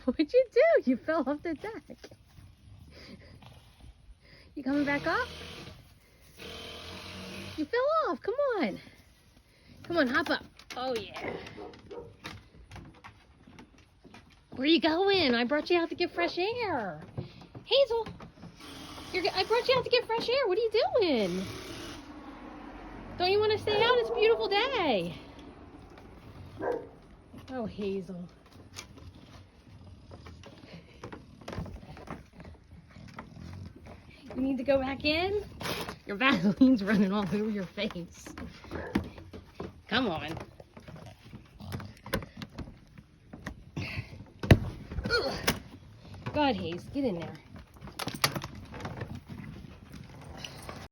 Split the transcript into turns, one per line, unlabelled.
What'd you do? You fell off the deck. You coming back up? You fell off. Come on. Come on, hop up. Oh, yeah. Where you going? I brought you out to get fresh air. Hazel, I brought you out to get fresh air. What are you doing? Don't you want to stay out? It's a beautiful day. Oh, Hazel. You need to go back in? Your Vaseline's running all over your face. Come on. Ugh. God, Hayes, get in there.